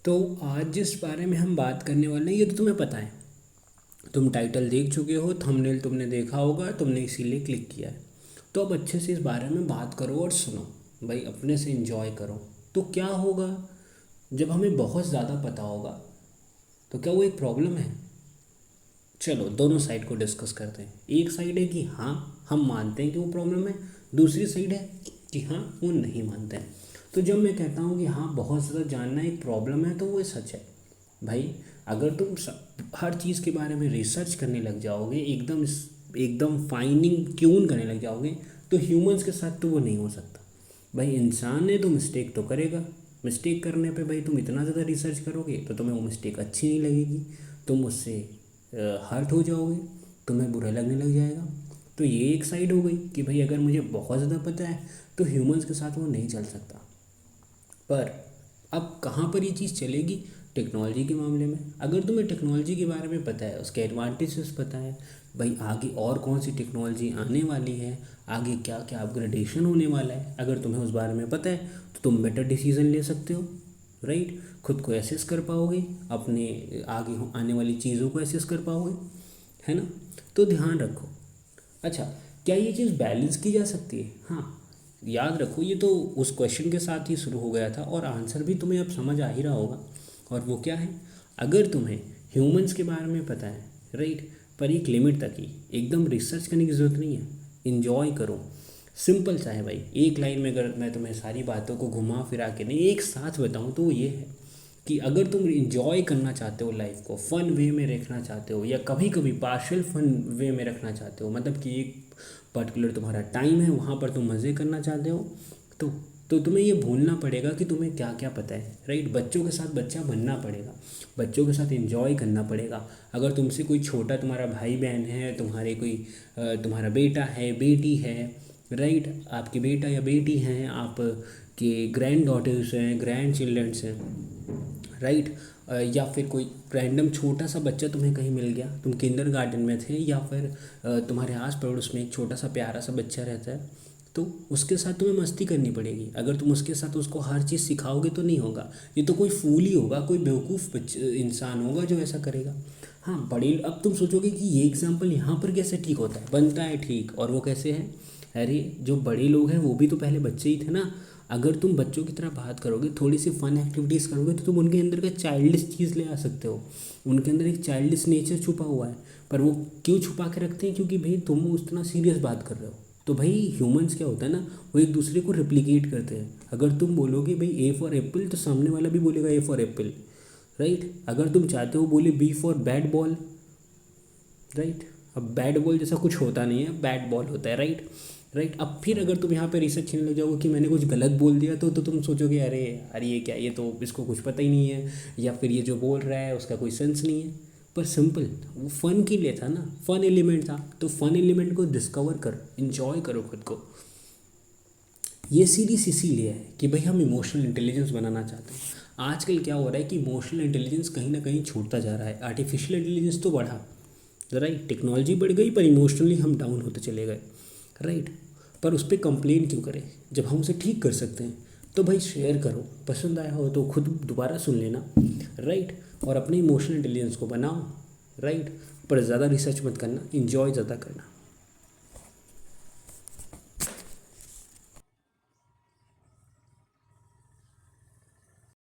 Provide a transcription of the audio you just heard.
तो आज जिस बारे में हम बात करने वाले हैं ये तो तुम्हें पता है। तुम टाइटल देख चुके हो, थंबनेल तुमने देखा होगा, तुमने इसीलिए क्लिक किया है। तो अब अच्छे से इस बारे में बात करो और सुनो भाई, अपने से एंजॉय करो। तो क्या होगा जब हमें बहुत ज़्यादा पता होगा, तो क्या वो एक प्रॉब्लम है? चलो दोनों साइड को डिस्कस करते हैं। एक साइड है कि हाँ हम मानते हैं कि वो प्रॉब्लम है, दूसरी साइड है कि हाँ वो नहीं मानते हैं। तो जब मैं कहता हूँ कि हाँ बहुत ज़्यादा जानना एक प्रॉब्लम है, तो वो सच है भाई। अगर तुम हर चीज़ के बारे में रिसर्च करने लग जाओगे, एकदम एकदम फाइनिंग ट्यून करने लग जाओगे, तो ह्यूमंस के साथ तो वो नहीं हो सकता भाई। इंसान है तो मिस्टेक तो करेगा। मिस्टेक करने पे भाई तुम इतना ज़्यादा रिसर्च करोगे तो तुम्हें वो मिस्टेक अच्छी नहीं लगेगी, तुम उससे हर्ट हो जाओगे, तुम्हें बुरा लगने लग जाएगा। तो ये एक साइड हो गई कि भाई अगर मुझे बहुत ज़्यादा पता है तो ह्यूमंस के साथ वो नहीं चल सकता। पर अब कहाँ पर ये चीज़ चलेगी? टेक्नोलॉजी के मामले में। अगर तुम्हें टेक्नोलॉजी के बारे में पता है, उसके एडवांटेजेस पता है भाई, आगे और कौन सी टेक्नोलॉजी आने वाली है, आगे क्या क्या अपग्रेडेशन होने वाला है, अगर तुम्हें उस बारे में पता है तो तुम बेटर डिसीजन ले सकते हो, राइट। खुद को एसेस कर पाओगे, अपने आगे आने वाली चीज़ों को एसेस कर पाओगे, है ना। तो ध्यान रखो। अच्छा, क्या ये चीज़ बैलेंस की जा सकती है? हाँ, याद रखो ये तो उस क्वेश्चन के साथ ही शुरू हो गया था और आंसर भी तुम्हें अब समझ आ ही रहा होगा। और वो क्या है? अगर तुम्हें ह्यूमंस के बारे में पता है, राइट, पर एक लिमिट तक ही, एकदम रिसर्च करने की ज़रूरत नहीं है। इन्जॉय करो। सिंपल सा है भाई। एक लाइन में अगर मैं तुम्हें सारी बातों को घुमा फिरा के नहीं एक साथ बताऊँ तो वो ये है कि अगर तुम इन्जॉय करना चाहते हो, लाइफ को फ़न वे में रखना चाहते हो, या कभी कभी पार्शियल फ़न वे में रखना चाहते हो, मतलब कि एक पर्टिकुलर तुम्हारा टाइम है वहाँ पर तुम मज़े करना चाहते हो, तो तो तुम्हें ये भूलना पड़ेगा कि तुम्हें क्या क्या पता है, राइट। बच्चों के साथ बच्चा बनना पड़ेगा, बच्चों के साथ एंजॉय करना पड़ेगा। अगर तुमसे कोई छोटा तुम्हारा भाई बहन है, तुम्हारे कोई तुम्हारा बेटा है, बेटी है, राइट, आपके बेटा या बेटी हैं, आप के ग्रैंड डॉटर्स हैं, ग्रैंड चिल्ड्रंस हैं, राइट, या फिर कोई रैंडम छोटा सा बच्चा तुम्हें कहीं मिल गया, तुम किंडर गार्डन में थे, या फिर तुम्हारे आस पड़ोस में एक छोटा सा प्यारा सा बच्चा रहता है, तो उसके साथ तुम्हें मस्ती करनी पड़ेगी। अगर तुम उसके साथ उसको हर चीज़ सिखाओगे तो नहीं होगा। ये तो कोई फूल ही होगा, कोई बेवकूफ़ इंसान होगा जो ऐसा करेगा। हाँ बड़े, अब तुम सोचोगे कि ये एग्जाम्पल यहाँ पर कैसे ठीक होता है, बनता है ठीक, और वो कैसे है? अरे जो बड़े लोग हैं वो भी तो पहले बच्चे ही थे ना। अगर तुम बच्चों की तरह बात करोगे, थोड़ी सी फन एक्टिविटीज़ करोगे, तो तुम उनके अंदर का चाइल्डिश चीज़ ले आ सकते हो। उनके अंदर एक चाइल्डिश नेचर छुपा हुआ है, पर वो क्यों छुपा के रखते हैं? क्योंकि भाई तुम उतना सीरियस बात कर रहे हो। तो भाई ह्यूमंस क्या होता है ना, वो एक दूसरे को रिप्लिकेट करते हैं। अगर तुम बोलोगे भाई ए फॉर एप्पल, तो सामने वाला भी बोलेगा ए फॉर एप्पल, राइट। अगर तुम चाहते हो बोले B for bat ball, right, अब बैट बॉल जैसा कुछ होता नहीं है, बैट बॉल होता है, राइट। राइट, अब फिर अगर तुम यहाँ पे रिसर्च करने लग जाओगे कि मैंने कुछ गलत बोल दिया, तो तुम सोचोगे अरे अरे ये क्या, ये तो इसको कुछ पता ही नहीं है, या फिर ये जो बोल रहा है उसका कोई सेंस नहीं है। पर सिंपल, वो फ़न के लिए था ना, फ़न एलिमेंट था, तो फ़न एलिमेंट को डिस्कवर करो, इन्जॉय करो खुद को। ये सीरीज इसीलिए है कि भाई हम इमोशनल इंटेलिजेंस बनाना चाहते हैं। आजकल क्या हो रहा है कि इमोशनल इंटेलिजेंस कहीं ना कहीं छूटता जा रहा है। आर्टिफिशियल इंटेलिजेंस तो बढ़ा, राइट, टेक्नोलॉजी बढ़ गई, पर इमोशनली हम डाउन होते चले गए, राइट। पर उस पर कंप्लेन क्यों करें जब हम उसे ठीक कर सकते हैं? तो भाई शेयर करो, पसंद आया हो तो खुद दोबारा सुन लेना, राइट, और अपने इमोशनल इंटेलिजेंस को बनाओ, राइट। पर ज़्यादा रिसर्च मत करना, इन्जॉय ज़्यादा करना।